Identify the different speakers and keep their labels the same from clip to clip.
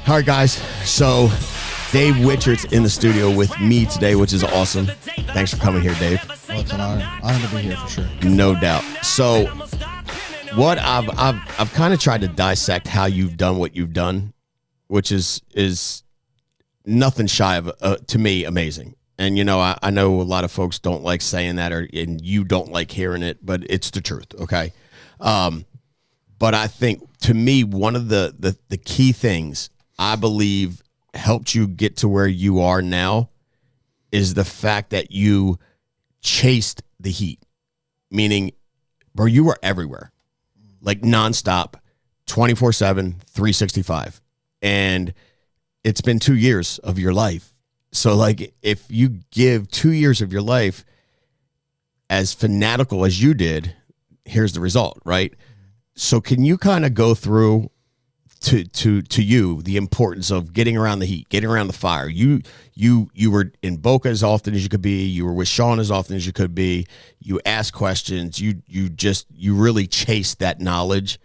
Speaker 1: All right, guys. So Dave Wichard's in the studio with me today, which is awesome. Thanks for coming here, Dave.
Speaker 2: Well, it's an honor to be here for sure.
Speaker 1: No doubt. So what I've kind of tried to dissect how you've done what you've done, which is nothing shy of, to me, amazing. And, you know, I know a lot of folks don't like saying that, and you don't like hearing it, but it's the truth, okay? But I think, to me, one of the key things I believe helped you get to where you are now is the fact that you chased the heat. Meaning, bro, you were everywhere. Like nonstop, 24/7, 365. And it's been 2 years of your life. So, like, if you give 2 years of your life as fanatical as you did, here's the result, right? So can you kind of go through to you the importance of getting around the heat, getting around the fire? You were in Boca as often as you could be. You were with Sean as often as you could be. You asked questions. You really chased that knowledge.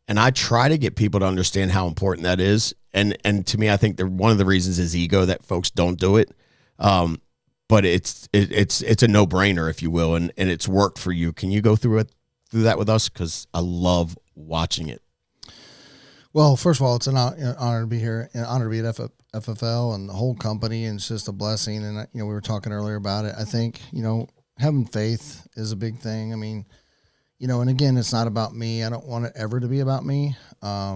Speaker 1: And I try to get people to understand how important that is. And to me, I think one of the reasons is ego that folks don't do it. But it's a no-brainer, if you will, and it's worked for you. Can you go through that with us? Because I love watching it.
Speaker 2: Well, first of all, it's an honor to be here, an honor to be at FFL and the whole company, and it's just a blessing. And, you know, we were talking earlier about it. I think, you know, having faith is a big thing. I mean, you know, and again, it's not about me. I don't want it ever to be about me. I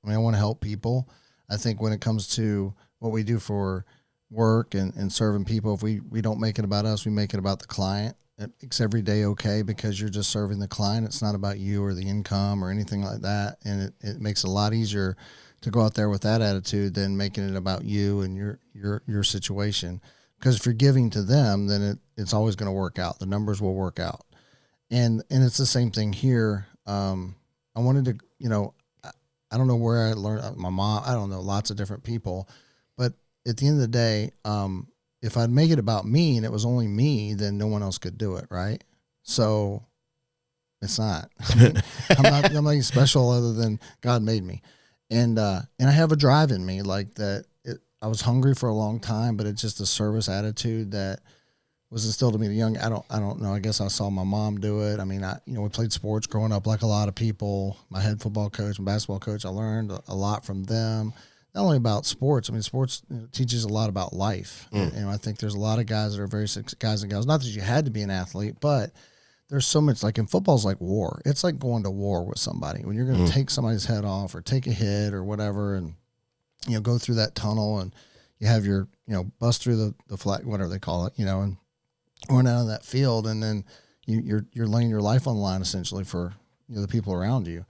Speaker 2: want to help people. I think when it comes to what we do for work and serving people, if we don't make it about us, we make it about the client. It makes every day okay because you're just serving the client. It's not about you or the income or anything like that. And it makes it a lot easier to go out there with that attitude than making it about you and your situation. Because if you're giving to them, then it's always going to work out. The numbers will work out. And it's the same thing here. I wanted to, you know, I don't know where I learned, my mom, I don't know, lots of different people. But at the end of the day, if I'd make it about me and it was only me, then no one else could do it, right? So it's not. I'm not special other than God made me. And I have a drive in me like that. I was hungry for a long time, but it's just a service attitude that was instilled in me young. I don't know. I guess I saw my mom do it. I mean, we played sports growing up like a lot of people. My head football coach and basketball coach, I learned a lot from them. Not only about sports. I mean, sports teaches a lot about life. And I think there's a lot of guys that are guys and gals. Not that you had to be an athlete, but there's so much, like in football, is like war. It's like going to war with somebody. When you're going to take somebody's head off or take a hit or whatever, and, you know, go through that tunnel, and you have your, you know, bust through the flag, whatever they call it, you know, and run out of that field, and then you're laying your life on the line essentially for, you know, the people around you.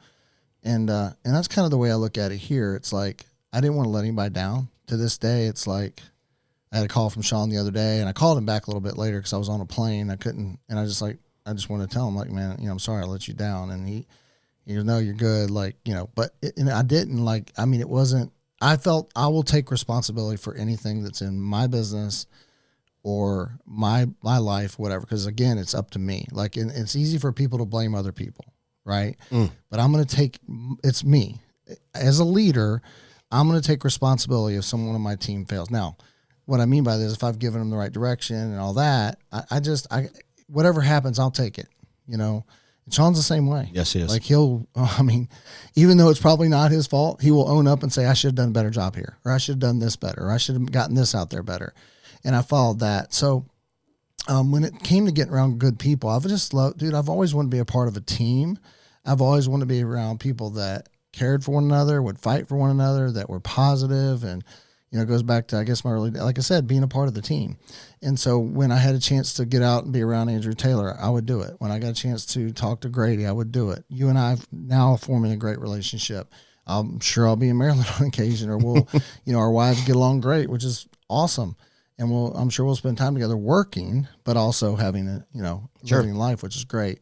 Speaker 2: And that's kind of the way I look at it here. It's like, I didn't want to let anybody down. To this day, it's like I had a call from Sean the other day, and I called him back a little bit later because I was on a plane. I couldn't, and I just wanted to tell him, like, man, you know, I'm sorry I let you down. And he goes, no, you're good. Like, you know, but I didn't, like, I mean, it wasn't, I felt I will take responsibility for anything that's in my business or my life, whatever. Because again, it's up to me. Like, and it's easy for people to blame other people, right? But I'm going to it's me as a leader. I'm going to take responsibility if someone on my team fails. Now, what I mean by this, if I've given them the right direction and all that, I whatever happens, I'll take it, you know. And Sean's the same way.
Speaker 1: Yes, he is.
Speaker 2: Like, even though it's probably not his fault, he will own up and say, I should have done a better job here, or I should have done this better, or I should have gotten this out there better. And I followed that. So when it came to getting around good people, I've just loved, dude, I've always wanted to be a part of a team. I've always wanted to be around people that cared for one another, would fight for one another, that were positive. And, you know, it goes back to, I guess, my early, like I said, being a part of the team. And so when I had a chance to get out and be around Andrew Taylor, I would do it. When I got a chance to talk to Grady, I would do it. You and I have now forming a great relationship. I'm sure I'll be in Maryland on occasion, or we'll, you know, our wives get along great, which is awesome. And I'm sure we'll spend time together working, but also having a, you know, living life, which is great.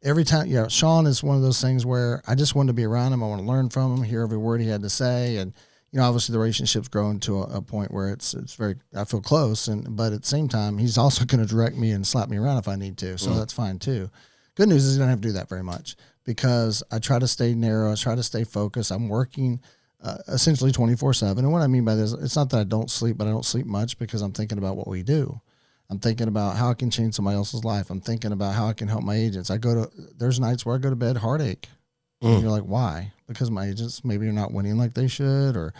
Speaker 2: Every time, yeah, Sean is one of those things where I just wanted to be around him. I want to learn from him, hear every word he had to say. And, you know, obviously the relationship's grown to a point where it's very, I feel close. But at the same time, he's also going to direct me and slap me around if I need to. So that's fine too. Good news is you don't have to do that very much, because I try to stay narrow. I try to stay focused. I'm working essentially 24/7. And what I mean by this, it's not that I don't sleep, but I don't sleep much because I'm thinking about what we do. I'm thinking about how I can change somebody else's life. I'm thinking about how I can help my agents. There's nights where I go to bed heartache. And you're like, why? Because my agents, maybe they're not winning like they should, or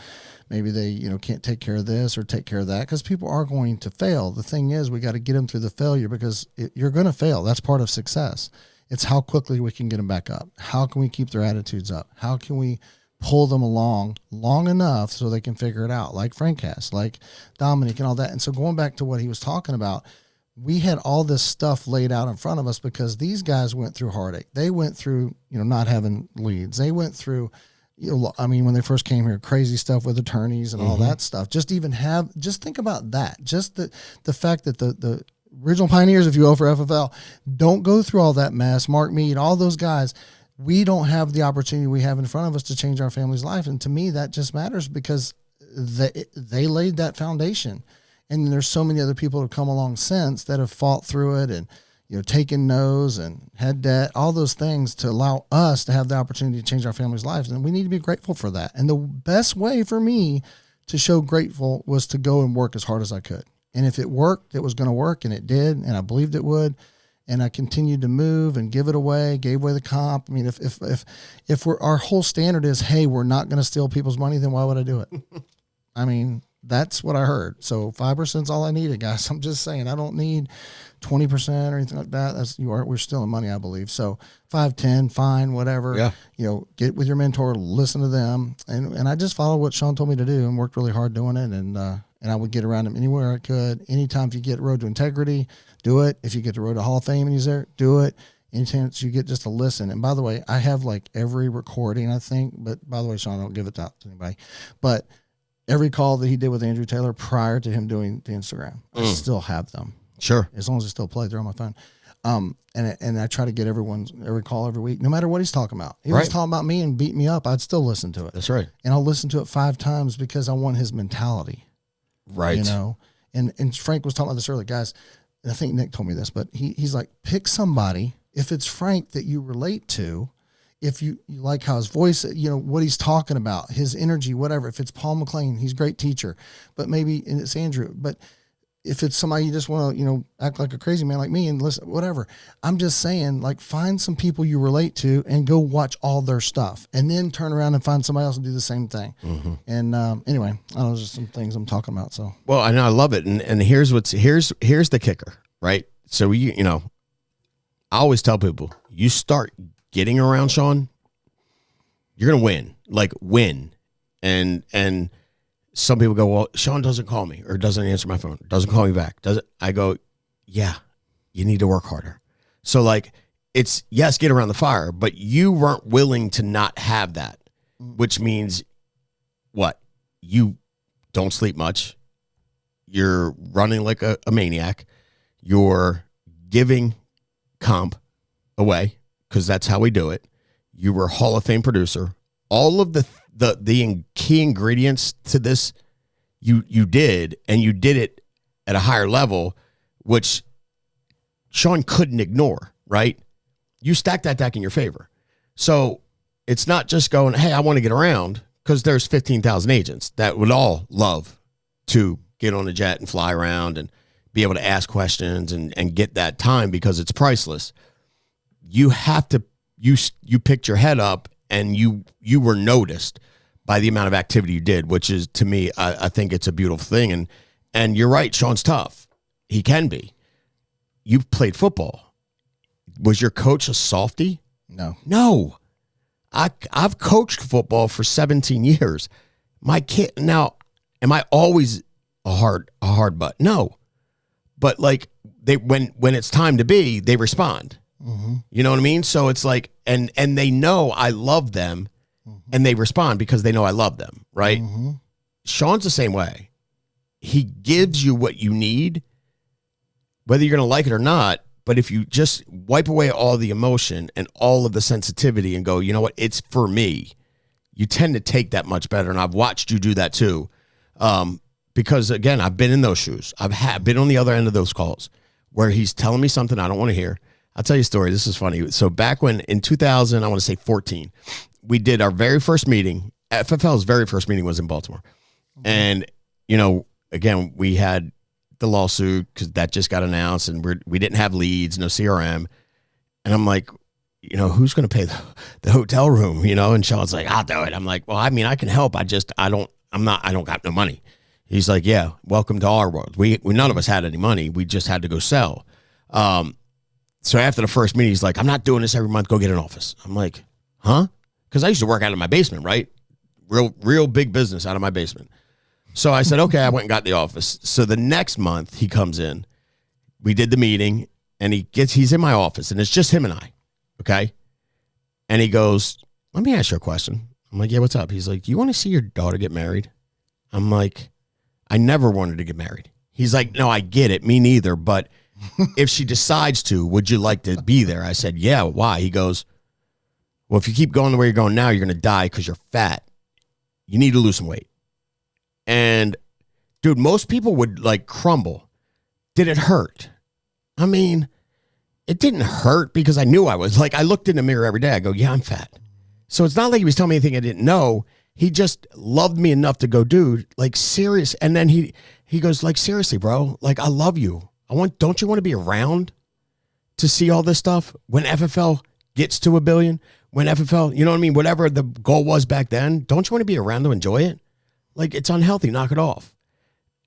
Speaker 2: maybe they, can't take care of this or take care of that, because people are going to fail. The thing is, we got to get them through the failure, because you're going to fail. That's part of success. It's how quickly we can get them back up. How can we keep their attitudes up? How can we pull them along long enough so they can figure it out, like Frank has, like Dominic and all that. And so going back to what he was talking about, we had all this stuff laid out in front of us because these guys went through heartache. They went through, not having leads. They went through, when they first came here, crazy stuff with attorneys and all that stuff. Just think about that. Just the fact that the original pioneers, if you will, for FFL, don't go through all that mess. Mark Mead, all those guys. We don't have the opportunity we have in front of us to change our family's life. And to me, that just matters because they laid that foundation. And there's so many other people who have come along since that have fought through it and, taken no's and had debt, all those things to allow us to have the opportunity to change our family's lives. And we need to be grateful for that. And the best way for me to show grateful was to go and work as hard as I could. And if it worked, it was going to work, and it did. And I believed it would. And I continued to move and give it away, gave away the comp. I mean, if our whole standard is, hey, we're not going to steal people's money, then why would I do it? I mean, that's what I heard. So 5% is all I needed, guys. I'm just saying, I don't need 20% or anything like that. We're stealing money, I believe. So 5, 10, fine, whatever.
Speaker 1: Yeah.
Speaker 2: Get with your mentor, listen to them. And I just followed what Sean told me to do and worked really hard doing it. And I would get around him anywhere I could. Anytime if you get Road to Integrity, do it. If you get the Road to Hall of Fame and he's there, do it. Any chance you get just to listen. And by the way, I have like every recording, I think. But by the way, Sean, I don't give it out to anybody. But every call that he did with Andrew Taylor prior to him doing the Instagram, I still have them.
Speaker 1: Sure.
Speaker 2: As long as they still play, they're on my phone. And I try to get every call every week, no matter what he's talking about. He was talking about me and beat me up, I'd still listen to it.
Speaker 1: That's right.
Speaker 2: And I'll listen to it 5 times because I want his mentality.
Speaker 1: Right.
Speaker 2: And Frank was talking about this earlier, guys. And I think Nick told me this, but he's like, pick somebody, if it's Frank that you relate to, if you like how his voice, what he's talking about, his energy, whatever. If it's Paul McLean, he's a great teacher, but maybe it's Andrew. But if it's somebody you just want to, act like a crazy man like me and listen, whatever. I'm just saying, like, find some people you relate to and go watch all their stuff, and then turn around and find somebody else and do the same thing. And anyway, I don't know, just some things I'm talking about. So,
Speaker 1: well, I know, I love it. And here's the kicker, right? So I always tell people, you start getting around Sean, you're going to win, like win. And some people go, well, Sean doesn't call me or doesn't answer my phone, doesn't call me back. I go, yeah, you need to work harder. So like, it's yes, get around the fire, but you weren't willing to not have that, which means what? You don't sleep much. You're running like a maniac. You're giving comp away because that's how we do it. You were a Hall of Fame producer. All of the key ingredients to this, you did, and you did it at a higher level, which Sean couldn't ignore, right? You stacked that deck in your favor. So it's not just going, hey, I want to get around, because there's 15,000 agents that would all love to get on a jet and fly around and be able to ask questions and get that time because it's priceless. You have to, you picked your head up and you were noticed by the amount of activity you did, which is, to me, I think it's a beautiful thing. And you're right, Sean's tough. He can be. You've played football. Was your coach a softie? No. I've coached football for 17 years. My kid, now, am I always a hard butt? No. But like, when it's time to be, they respond. You know what I mean? So it's like, and they know I love them, and they respond because they know I love them, right? Sean's the same way. He gives you what you need, whether you're going to like it or not. But if you just wipe away all the emotion and all of the sensitivity and go, you know what, it's for me, you tend to take that much better. And I've watched you do that too. Because again, I've been in those shoes. I've been on the other end of those calls where he's telling me something I don't want to hear. I'll tell you a story. This is funny. So back when in 2000, I want to say 14, we did our very first meeting FFL's very first meeting was in Baltimore. And, again, we had the lawsuit because that just got announced, and we didn't have leads, no CRM. And I'm like, who's going to pay the hotel room, And Sean's like, I'll do it. I'm like, well, I mean, I can help. I don't got no money. He's like, yeah, welcome to our world. We none of us had any money. We just had to go sell. So after the first meeting, he's like, I'm not doing this every month. Go get an office. I'm like, huh? Because I used to work out of my basement, right? Real big business out of my basement. So I said, okay, I went and got the office. So the next month he comes in, we did the meeting, and he's in my office, and it's just him and I. Okay. And he goes, let me ask you a question. I'm like, yeah, what's up? He's like, do you want to see your daughter get married? I'm like, I never wanted to get married. He's like, no, I get it. Me neither. But if she decides to, would you like to be there? I said, yeah. Why? He goes, well, if you keep going the way you're going now, you're going to die because you're fat. You need to lose some weight. And dude, most people would like crumble. Did it hurt? I mean, it didn't hurt because I knew I was. Like, I looked in the mirror every day. I go, yeah, I'm fat. So it's not like he was telling me anything I didn't know. He just loved me enough to go, dude, like, serious. And then he goes, like, seriously, bro, like, I love you. Don't you want to be around to see all this stuff when FFL gets to $1 billion? When FFL, you know what I mean? Whatever the goal was back then, don't you want to be around to enjoy it? Like, it's unhealthy. Knock it off.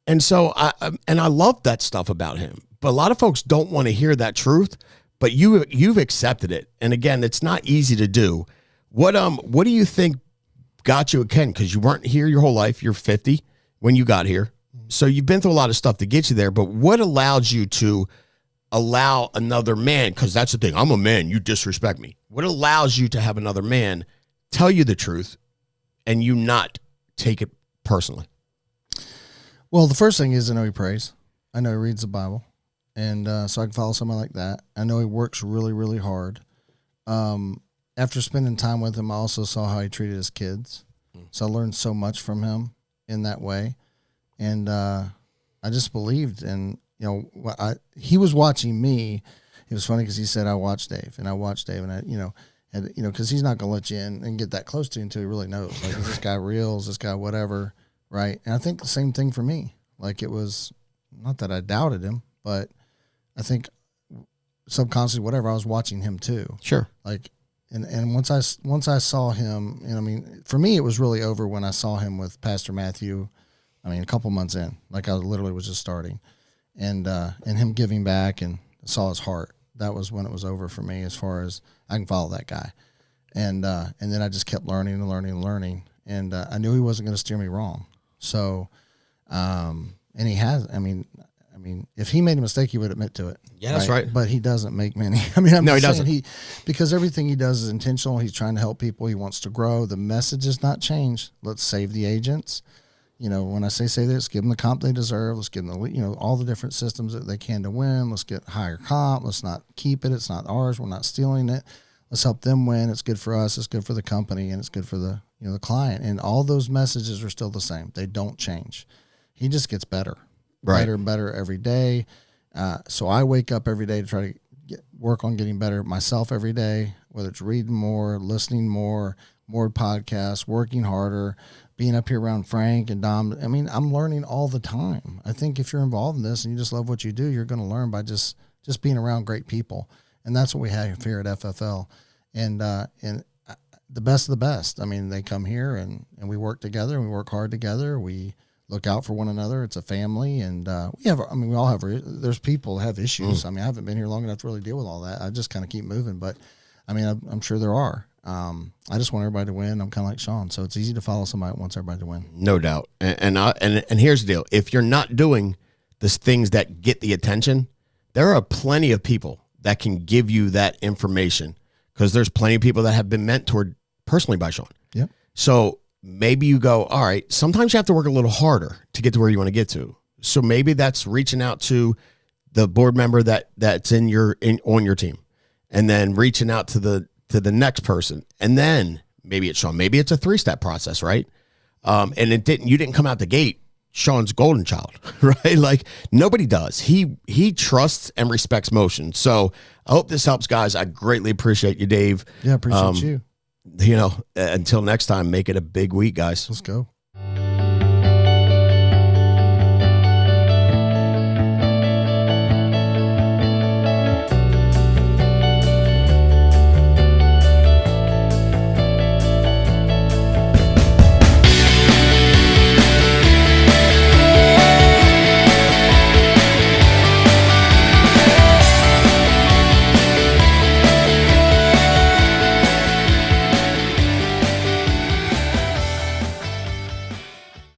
Speaker 1: And so I love that stuff about him. But a lot of folks don't want to hear that truth, but you've accepted it. And again, it's not easy to do. What do you think got you again? Because you weren't here your whole life. You're 50 when you got here. So you've been through a lot of stuff to get you there. But what allowed you to allow another man? Because that's the thing. I'm a man. You disrespect me. What allows you to have another man tell you the truth and you not take it personally?
Speaker 2: Well, the first thing is I know he prays. I know he reads the Bible. And so I can follow someone like that. I know he works really, really hard. After spending time with him, I also saw how he treated his kids. So I learned so much from him in that way. And I just believed. And, he was watching me. It was funny because he said, I watched Dave. And I watched Dave. And because he's not going to let you in and get that close to you until he really knows. Like, is this guy real? Is this guy whatever? Right? And I think the same thing for me. Like, it was not that I doubted him, but I think subconsciously, whatever, I was watching him too.
Speaker 1: Sure.
Speaker 2: Like, and once I saw him, and I mean, for me, it was really over when I saw him with Pastor Matthew. I mean, a couple months in, like I literally was just starting, and him giving back and saw his heart. That was when it was over for me, as far as I can follow that guy. And then I just kept learning and learning and learning, and I knew he wasn't going to steer me wrong. So, and he has. I mean, if he made a mistake, he would admit to it.
Speaker 1: Yeah, that's right.
Speaker 2: But he doesn't make many. I mean,
Speaker 1: no, he doesn't.
Speaker 2: Because everything he does is intentional. He's trying to help people. He wants to grow. The message is not changed. Let's save the agents. When I say this, give them the comp they deserve. Let's give them all the different systems that they can to win. Let's get higher comp. Let's not keep it. It's not ours. We're not stealing it. Let's help them win. It's good for us. It's good for the company, and it's good for the the client. And all those messages are still the same. They don't change. He just gets better.
Speaker 1: Right.
Speaker 2: Better and better every day. So I wake up every day to try to work on getting better myself every day, whether it's reading more, listening more podcasts, working harder, being up here around Frank and Dom. I mean, I'm learning all the time. I think if you're involved in this and you just love what you do, you're going to learn by just being around great people. And that's what we have here at FFL. And the best of the best. I mean, they come here and we work together and we work hard together. We look out for one another. It's a family, and we all have. There's people that have issues. I mean, I haven't been here long enough to really deal with all that. I just kind of keep moving, but I mean, I'm sure there are. I just want everybody to win. I'm kind of like Sean, so it's easy to follow somebody that wants everybody to win.
Speaker 1: No doubt. And here's the deal: if you're not doing the things that get the attention, there are plenty of people that can give you that information, because there's plenty of people that have been mentored personally by Sean.
Speaker 2: Yep.
Speaker 1: So maybe you go, all right, sometimes you have to work a little harder to get to where you want to get to. So maybe that's reaching out to the board member that's on your team, and then reaching out to the next person. And then maybe it's Sean, maybe it's a 3-step process, right? And you didn't come out the gate Sean's golden child, right? Like, nobody does. He trusts and respects motion. So I hope this helps, guys. I greatly appreciate you, Dave.
Speaker 2: Yeah, appreciate you.
Speaker 1: you know, until next time, make it a big week, guys.
Speaker 2: Let's go.